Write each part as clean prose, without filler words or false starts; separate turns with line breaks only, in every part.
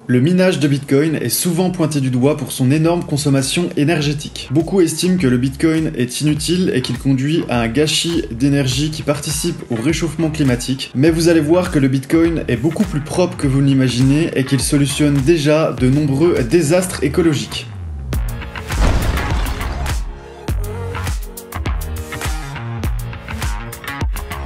Le minage de Bitcoin est souvent pointé du doigt pour son énorme consommation énergétique. Beaucoup estiment que le Bitcoin est inutile et qu'il conduit à un gâchis d'énergie qui participe au réchauffement climatique, mais vous allez voir que le Bitcoin est beaucoup plus propre que vous ne l'imaginez et qu'il solutionne déjà de nombreux désastres écologiques.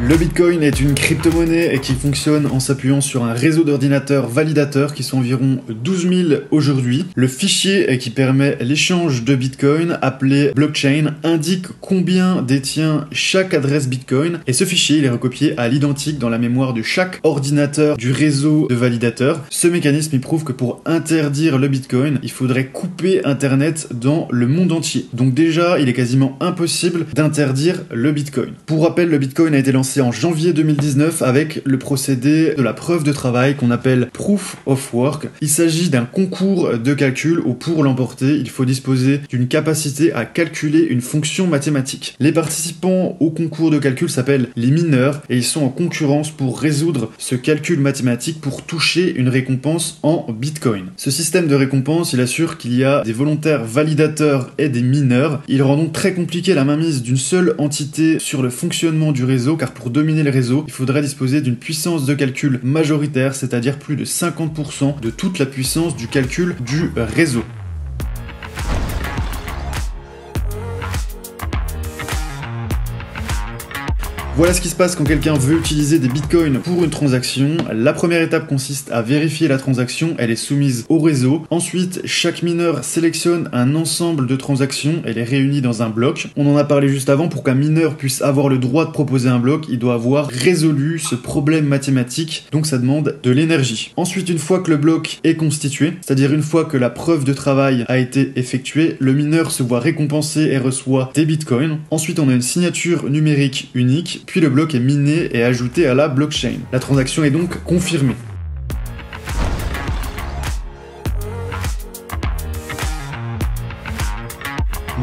Le Bitcoin est une crypto-monnaie et qui fonctionne en s'appuyant sur un réseau d'ordinateurs validateurs qui sont environ 12 000 aujourd'hui. Le fichier qui permet l'échange de Bitcoin, appelé blockchain, indique combien détient chaque adresse Bitcoin et ce fichier il est recopié à l'identique dans la mémoire de chaque ordinateur du réseau de validateurs. Ce mécanisme il prouve que pour interdire le Bitcoin, il faudrait couper Internet dans le monde entier. Donc déjà, il est quasiment impossible d'interdire le Bitcoin. Pour rappel, le Bitcoin a été lancé en janvier 2019 avec le procédé de la preuve de travail qu'on appelle Proof of Work. Il s'agit d'un concours de calcul où pour l'emporter, il faut disposer d'une capacité à calculer une fonction mathématique. Les participants au concours de calcul s'appellent les mineurs et ils sont en concurrence pour résoudre ce calcul mathématique pour toucher une récompense en Bitcoin. Ce système de récompense, il assure qu'il y a des volontaires validateurs et des mineurs. Il rend donc très compliqué la mainmise d'une seule entité sur le fonctionnement du réseau car pour dominer le réseau, il faudrait disposer d'une puissance de calcul majoritaire, c'est-à-dire plus de 50% de toute la puissance du calcul du réseau. Voilà ce qui se passe quand quelqu'un veut utiliser des bitcoins pour une transaction. La première étape consiste à vérifier la transaction, elle est soumise au réseau. Ensuite, chaque mineur sélectionne un ensemble de transactions et les réunit dans un bloc. On en a parlé juste avant, pour qu'un mineur puisse avoir le droit de proposer un bloc, il doit avoir résolu ce problème mathématique, donc ça demande de l'énergie. Ensuite, une fois que le bloc est constitué, c'est-à-dire une fois que la preuve de travail a été effectuée, le mineur se voit récompensé et reçoit des bitcoins. Ensuite, on a une signature numérique unique, puis le bloc est miné et ajouté à la blockchain. La transaction est donc confirmée.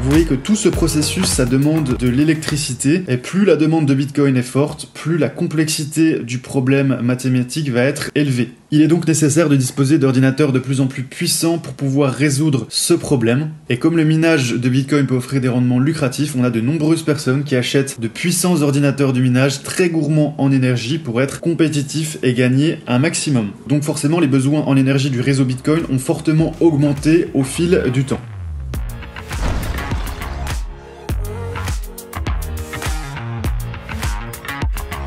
Vous voyez que tout ce processus, ça demande de l'électricité, et plus la demande de Bitcoin est forte, plus la complexité du problème mathématique va être élevée. Il est donc nécessaire de disposer d'ordinateurs de plus en plus puissants pour pouvoir résoudre ce problème. Et comme le minage de Bitcoin peut offrir des rendements lucratifs, on a de nombreuses personnes qui achètent de puissants ordinateurs du minage très gourmands en énergie pour être compétitifs et gagner un maximum. Donc forcément, les besoins en énergie du réseau Bitcoin ont fortement augmenté au fil du temps.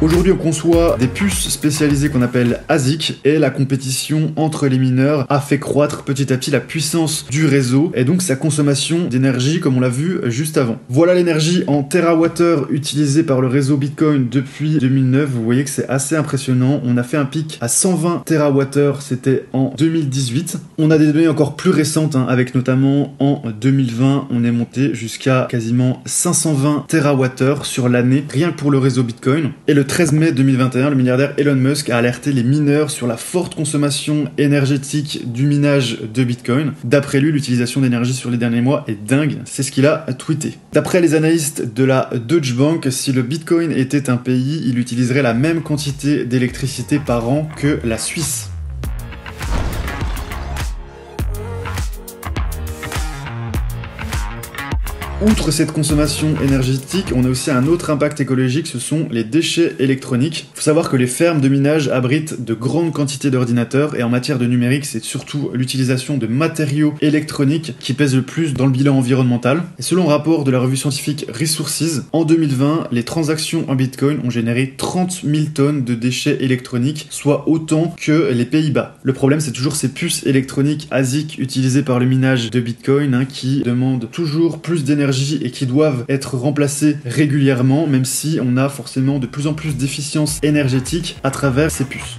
Aujourd'hui, on conçoit des puces spécialisées qu'on appelle ASIC et la compétition entre les mineurs a fait croître petit à petit la puissance du réseau et donc sa consommation d'énergie comme on l'a vu juste avant. Voilà l'énergie en térawattheure utilisée par le réseau Bitcoin depuis 2009. Vous voyez que c'est assez impressionnant. On a fait un pic à 120 térawattheures, c'était en 2018. On a des données encore plus récentes avec notamment en 2020, on est monté jusqu'à quasiment 520 térawattheures sur l'année rien que pour le réseau Bitcoin. Et le 13 mai 2021, le milliardaire Elon Musk a alerté les mineurs sur la forte consommation énergétique du minage de Bitcoin. D'après lui, l'utilisation d'énergie sur les derniers mois est dingue, c'est ce qu'il a tweeté. D'après les analystes de la Deutsche Bank, si le Bitcoin était un pays, il utiliserait la même quantité d'électricité par an que la Suisse. Outre cette consommation énergétique, on a aussi un autre impact écologique, ce sont les déchets électroniques. Il faut savoir que les fermes de minage abritent de grandes quantités d'ordinateurs et en matière de numérique, c'est surtout l'utilisation de matériaux électroniques qui pèsent le plus dans le bilan environnemental. Et selon un rapport de la revue scientifique Resources, en 2020, les transactions en Bitcoin ont généré 30 000 tonnes de déchets électroniques, soit autant que les Pays-Bas. Le problème, c'est toujours ces puces électroniques ASIC utilisées par le minage de Bitcoin qui demandent toujours plus d'énergie et qui doivent être remplacés régulièrement, même si on a forcément de plus en plus d'efficience énergétique à travers ces puces.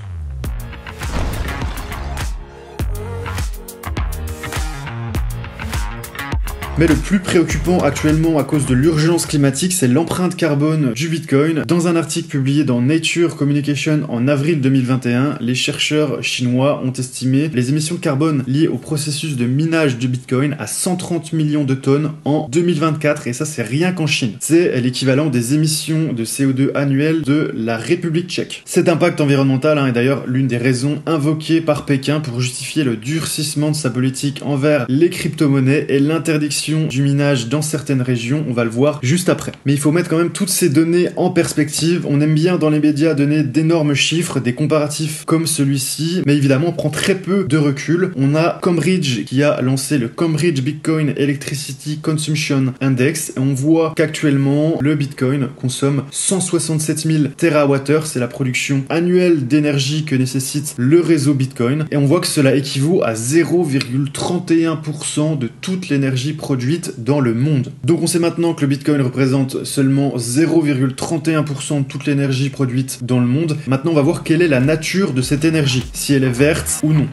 Mais le plus préoccupant actuellement à cause de l'urgence climatique, c'est l'empreinte carbone du Bitcoin. Dans un article publié dans Nature Communication en avril 2021, les chercheurs chinois ont estimé les émissions de carbone liées au processus de minage du Bitcoin à 130 millions de tonnes en 2024, et ça c'est rien qu'en Chine. C'est l'équivalent des émissions de CO2 annuelles de la République tchèque. Cet impact environnemental est d'ailleurs l'une des raisons invoquées par Pékin pour justifier le durcissement de sa politique envers les crypto-monnaies et l'interdiction du minage dans certaines régions, on va le voir juste après. Mais il faut mettre quand même toutes ces données en perspective. On aime bien dans les médias donner d'énormes chiffres, des comparatifs comme celui-ci, mais évidemment on prend très peu de recul. On a Combridge qui a lancé le Combridge Bitcoin Electricity Consumption Index et on voit qu'actuellement le Bitcoin consomme 167 000 TWh, c'est la production annuelle d'énergie que nécessite le réseau Bitcoin, et on voit que cela équivaut à 0,31% de toute l'énergie produite dans le monde. Donc on sait maintenant que le Bitcoin représente seulement 0,31% de toute l'énergie produite dans le monde. Maintenant on va voir quelle est la nature de cette énergie, si elle est verte ou non.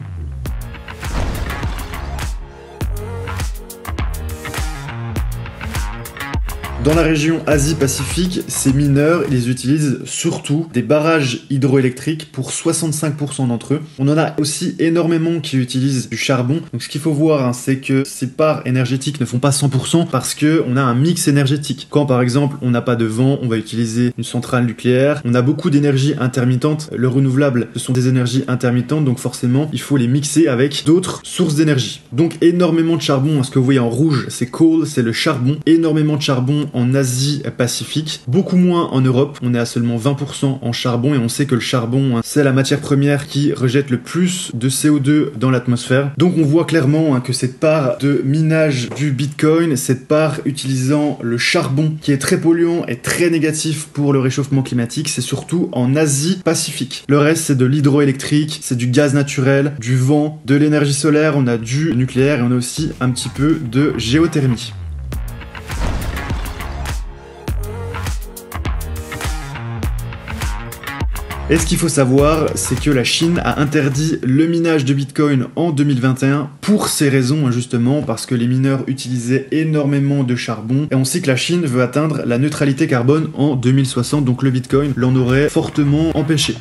Dans la région Asie-Pacifique, ces mineurs, ils utilisent surtout des barrages hydroélectriques pour 65% d'entre eux. On en a aussi énormément qui utilisent du charbon. Donc ce qu'il faut voir, c'est que ces parts énergétiques ne font pas 100% parce que on a un mix énergétique. Quand par exemple on n'a pas de vent, on va utiliser une centrale nucléaire. On a beaucoup d'énergie intermittente. Le renouvelable, ce sont des énergies intermittentes, donc forcément il faut les mixer avec d'autres sources d'énergie. Donc énormément de charbon. Ce que vous voyez en rouge, c'est coal, c'est le charbon. Énormément de charbon en Asie-Pacifique, beaucoup moins en Europe, on est à seulement 20% en charbon, et on sait que le charbon, c'est la matière première qui rejette le plus de CO2 dans l'atmosphère. Donc on voit clairement que cette part de minage du Bitcoin, cette part utilisant le charbon, qui est très polluant et très négatif pour le réchauffement climatique, c'est surtout en Asie-Pacifique. Le reste, c'est de l'hydroélectrique, c'est du gaz naturel, du vent, de l'énergie solaire, on a du nucléaire et on a aussi un petit peu de géothermie. Et ce qu'il faut savoir, c'est que la Chine a interdit le minage de Bitcoin en 2021 pour ces raisons, justement, parce que les mineurs utilisaient énormément de charbon. Et on sait que la Chine veut atteindre la neutralité carbone en 2060, donc le Bitcoin l'en aurait fortement empêché.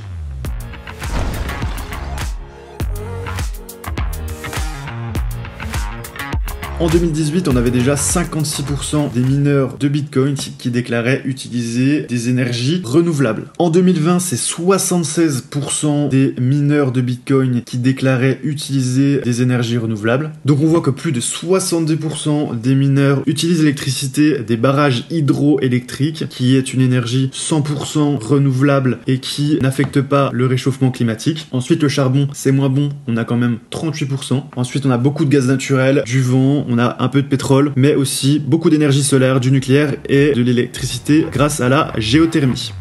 En 2018, on avait déjà 56% des mineurs de Bitcoin qui déclaraient utiliser des énergies renouvelables. En 2020, c'est 76% des mineurs de Bitcoin qui déclaraient utiliser des énergies renouvelables. Donc on voit que plus de 70% des mineurs utilisent l'électricité des barrages hydroélectriques, qui est une énergie 100% renouvelable et qui n'affecte pas le réchauffement climatique. Ensuite, le charbon, c'est moins bon, on a quand même 38%. Ensuite, on a beaucoup de gaz naturel, du vent, on a un peu de pétrole, mais aussi beaucoup d'énergie solaire, du nucléaire et de l'électricité grâce à la géothermie.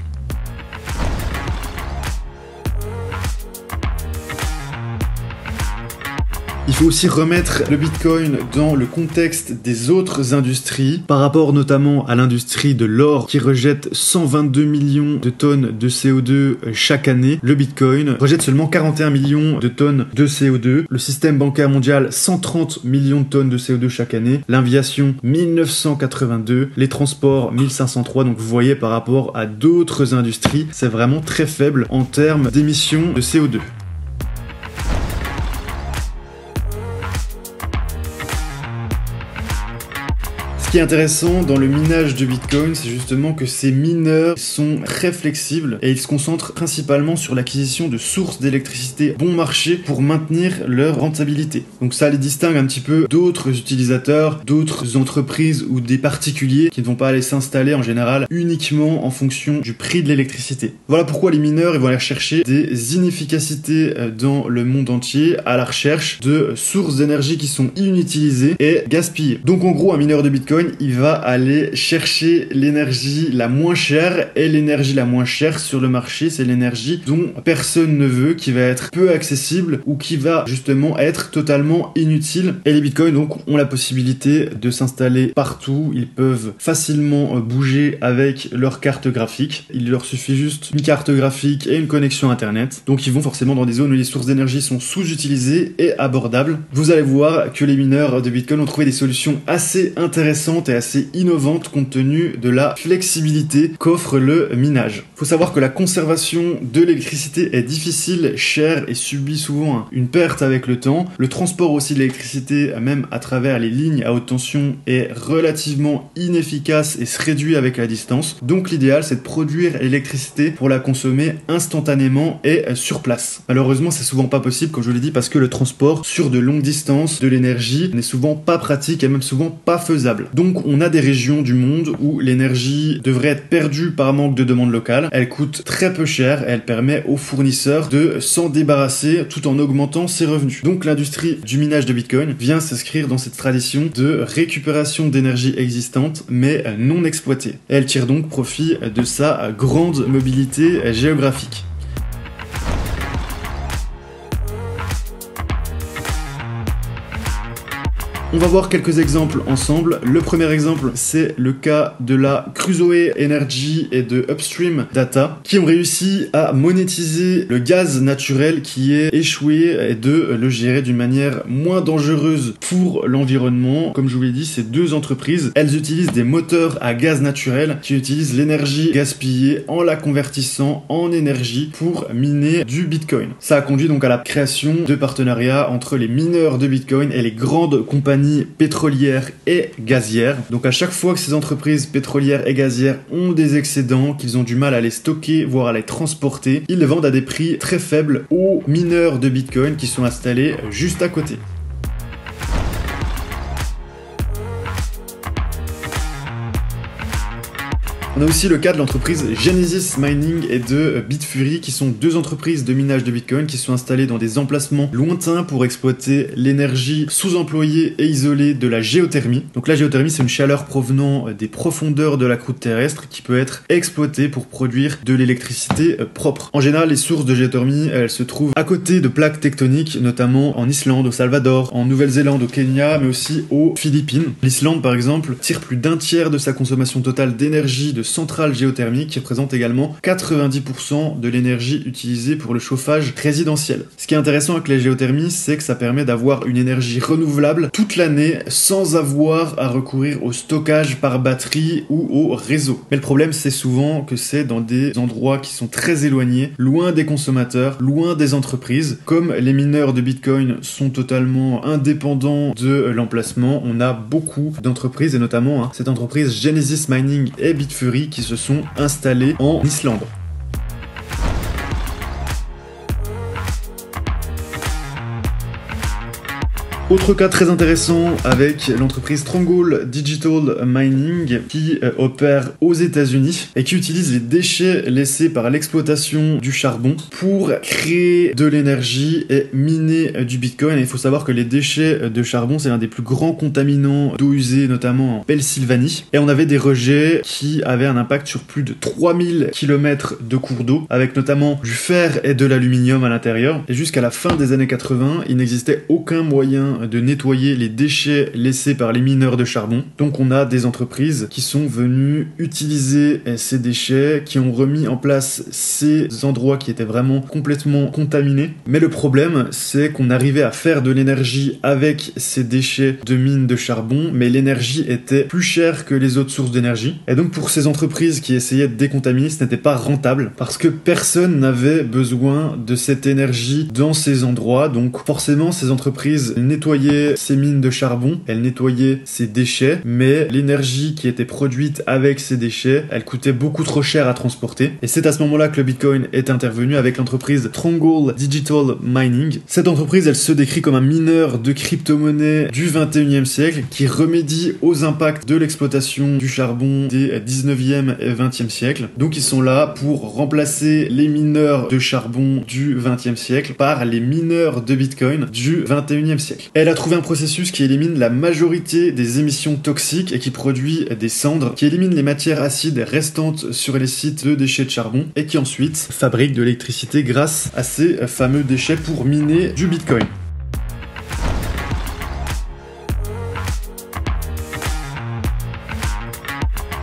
Il faut aussi remettre le Bitcoin dans le contexte des autres industries, par rapport notamment à l'industrie de l'or qui rejette 122 millions de tonnes de CO2 chaque année. Le Bitcoin rejette seulement 41 millions de tonnes de CO2. Le système bancaire mondial, 130 millions de tonnes de CO2 chaque année. L'aviation, 1982. Les transports, 1503. Donc vous voyez, par rapport à d'autres industries, c'est vraiment très faible en termes d'émissions de CO2. Ce qui est intéressant dans le minage de Bitcoin, c'est justement que ces mineurs sont très flexibles et ils se concentrent principalement sur l'acquisition de sources d'électricité bon marché pour maintenir leur rentabilité. Donc ça les distingue un petit peu d'autres utilisateurs, d'autres entreprises ou des particuliers qui ne vont pas aller s'installer en général uniquement en fonction du prix de l'électricité. Voilà pourquoi les mineurs, ils vont aller chercher des inefficacités dans le monde entier à la recherche de sources d'énergie qui sont inutilisées et gaspillées. Donc en gros, un mineur de Bitcoin, Bitcoin, il va aller chercher l'énergie la moins chère, et l'énergie la moins chère sur le marché, c'est l'énergie dont personne ne veut, qui va être peu accessible ou qui va justement être totalement inutile. Et les bitcoins donc ont la possibilité de s'installer partout, ils peuvent facilement bouger avec leur carte graphique, il leur suffit juste une carte graphique et une connexion internet, donc ils vont forcément dans des zones où les sources d'énergie sont sous-utilisées et abordables. Vous allez voir que les mineurs de bitcoin ont trouvé des solutions assez intéressantes et assez innovantes compte tenu de la flexibilité qu'offre le minage. Faut savoir que la conservation de l'électricité est difficile, chère et subit souvent une perte avec le temps. Le transport aussi de l'électricité, même à travers les lignes à haute tension, est relativement inefficace et se réduit avec la distance. Donc l'idéal, c'est de produire l'électricité pour la consommer instantanément et sur place. Malheureusement, c'est souvent pas possible, comme je vous l'ai dit, parce que le transport sur de longues distances de l'énergie n'est souvent pas pratique et même souvent pas faisable. Donc on a des régions du monde où l'énergie devrait être perdue par manque de demande locale. Elle coûte très peu cher et elle permet aux fournisseurs de s'en débarrasser tout en augmentant ses revenus. Donc l'industrie du minage de Bitcoin vient s'inscrire dans cette tradition de récupération d'énergie existante mais non exploitée. Et elle tire donc profit de sa grande mobilité géographique. On va voir quelques exemples ensemble. Le premier exemple, c'est le cas de la Crusoe Energy et de Upstream Data, qui ont réussi à monétiser le gaz naturel qui est échoué et de le gérer d'une manière moins dangereuse pour l'environnement. Comme je vous l'ai dit, ces deux entreprises, elles utilisent des moteurs à gaz naturel qui utilisent l'énergie gaspillée en la convertissant en énergie pour miner du Bitcoin. Ça a conduit donc à la création de partenariats entre les mineurs de Bitcoin et les grandes compagnies pétrolières et gazières. Donc à chaque fois que ces entreprises pétrolières et gazières ont des excédents, qu'ils ont du mal à les stocker, voire à les transporter, ils les vendent à des prix très faibles aux mineurs de Bitcoin qui sont installés juste à côté. On a aussi le cas de l'entreprise Genesis Mining et de Bitfury, qui sont deux entreprises de minage de Bitcoin qui sont installées dans des emplacements lointains pour exploiter l'énergie sous-employée et isolée de la géothermie. Donc la géothermie, c'est une chaleur provenant des profondeurs de la croûte terrestre qui peut être exploitée pour produire de l'électricité propre. En général, les sources de géothermie, elles se trouvent à côté de plaques tectoniques, notamment en Islande, au Salvador, en Nouvelle-Zélande, au Kenya, mais aussi aux Philippines. L'Islande, par exemple, tire plus d'un tiers de sa consommation totale d'énergie de centrales géothermiques qui représentent également 90% de l'énergie utilisée pour le chauffage résidentiel. Ce qui est intéressant avec la géothermie, c'est que ça permet d'avoir une énergie renouvelable toute l'année sans avoir à recourir au stockage par batterie ou au réseau. Mais le problème, c'est souvent que c'est dans des endroits qui sont très éloignés, loin des consommateurs, loin des entreprises. Comme les mineurs de Bitcoin sont totalement indépendants de l'emplacement, on a beaucoup d'entreprises, et notamment cette entreprise Genesis Mining et Bitfury qui se sont installés en Islande. Autre cas très intéressant avec l'entreprise Stronghold Digital Mining qui opère aux États-Unis et qui utilise les déchets laissés par l'exploitation du charbon pour créer de l'énergie et miner du Bitcoin. Et il faut savoir que les déchets de charbon, c'est l'un des plus grands contaminants d'eau usée, notamment en Pennsylvanie. Et on avait des rejets qui avaient un impact sur plus de 3000 km de cours d'eau, avec notamment du fer et de l'aluminium à l'intérieur. Et jusqu'à la fin des années 80, il n'existait aucun moyen de nettoyer les déchets laissés par les mineurs de charbon. Donc on a des entreprises qui sont venues utiliser ces déchets, qui ont remis en place ces endroits qui étaient vraiment complètement contaminés. Mais le problème, c'est qu'on arrivait à faire de l'énergie avec ces déchets de mines de charbon, mais l'énergie était plus chère que les autres sources d'énergie. Et donc pour ces entreprises qui essayaient de décontaminer, ce n'était pas rentable, parce que personne n'avait besoin de cette énergie dans ces endroits. Donc forcément, ces entreprises nettoyaient ces mines de charbon, elles nettoyaient ces déchets, mais l'énergie qui était produite avec ces déchets, elle coûtait beaucoup trop cher à transporter. Et c'est à ce moment-là que le Bitcoin est intervenu avec l'entreprise Stronghold Digital Mining. Cette entreprise, elle se décrit comme un mineur de crypto-monnaies du 21e siècle qui remédie aux impacts de l'exploitation du charbon des 19e et 20e siècle. Donc ils sont là pour remplacer les mineurs de charbon du 20e siècle par les mineurs de Bitcoin du 21e siècle. Elle a trouvé un processus qui élimine la majorité des émissions toxiques et qui produit des cendres, qui élimine les matières acides restantes sur les sites de déchets de charbon et qui ensuite fabrique de l'électricité grâce à ces fameux déchets pour miner du Bitcoin.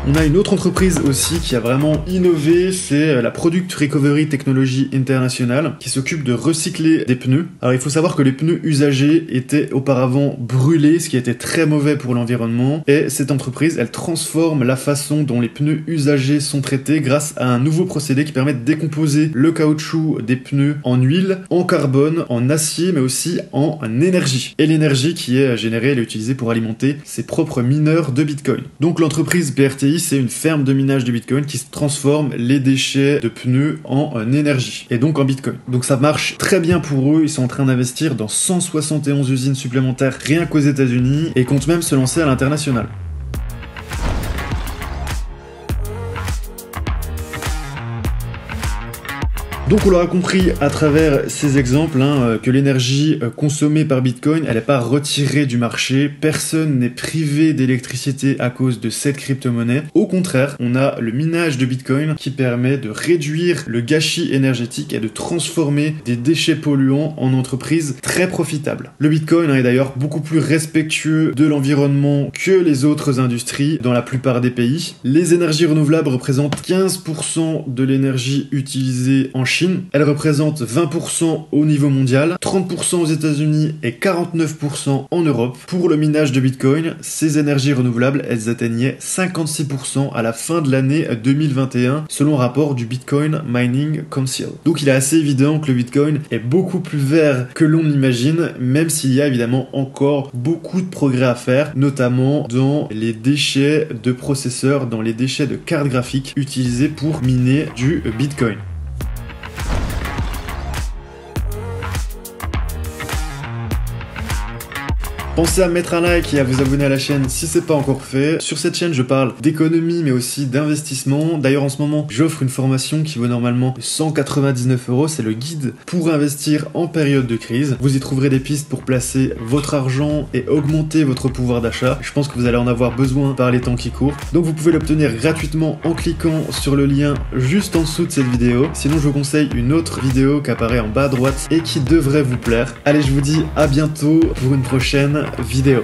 On a une autre entreprise aussi qui a vraiment innové, c'est la Product Recovery Technology International, qui s'occupe de recycler des pneus. Alors il faut savoir que les pneus usagés étaient auparavant brûlés, ce qui était très mauvais pour l'environnement, et cette entreprise, elle transforme la façon dont les pneus usagés sont traités grâce à un nouveau procédé qui permet de décomposer le caoutchouc des pneus en huile, en carbone, en acier, mais aussi en énergie. Et l'énergie qui est générée, elle est utilisée pour alimenter ses propres mineurs de Bitcoin. Donc l'entreprise PRTI, c'est une ferme de minage de Bitcoin qui transforme les déchets de pneus en énergie et donc en Bitcoin. Donc ça marche très bien pour eux, ils sont en train d'investir dans 171 usines supplémentaires rien qu'aux États-Unis et comptent même se lancer à l'international. Donc on l'aura compris à travers ces exemples que l'énergie consommée par Bitcoin, elle n'est pas retirée du marché, personne n'est privé d'électricité à cause de cette crypto-monnaie. Au contraire, on a le minage de Bitcoin qui permet de réduire le gâchis énergétique et de transformer des déchets polluants en entreprises très profitables. Le Bitcoin est d'ailleurs beaucoup plus respectueux de l'environnement que les autres industries dans la plupart des pays. Les énergies renouvelables représentent 15% de l'énergie utilisée en Chine. Elle représente 20% au niveau mondial, 30% aux États-Unis et 49% en Europe. Pour le minage de Bitcoin, ces énergies renouvelables, elles atteignaient 56% à la fin de l'année 2021, selon un rapport du Bitcoin Mining Council. Donc il est assez évident que le Bitcoin est beaucoup plus vert que l'on l'imagine, même s'il y a évidemment encore beaucoup de progrès à faire, notamment dans les déchets de processeurs, dans les déchets de cartes graphiques utilisés pour miner du Bitcoin. Pensez à mettre un like et à vous abonner à la chaîne si c'est pas encore fait. Sur cette chaîne, je parle d'économie mais aussi d'investissement. D'ailleurs, en ce moment, j'offre une formation qui vaut normalement 199 €. C'est le guide pour investir en période de crise. Vous y trouverez des pistes pour placer votre argent et augmenter votre pouvoir d'achat. Je pense que vous allez en avoir besoin par les temps qui courent. Donc vous pouvez l'obtenir gratuitement en cliquant sur le lien juste en dessous de cette vidéo. Sinon, je vous conseille une autre vidéo qui apparaît en bas à droite et qui devrait vous plaire. Allez, je vous dis à bientôt pour une prochaine vidéo.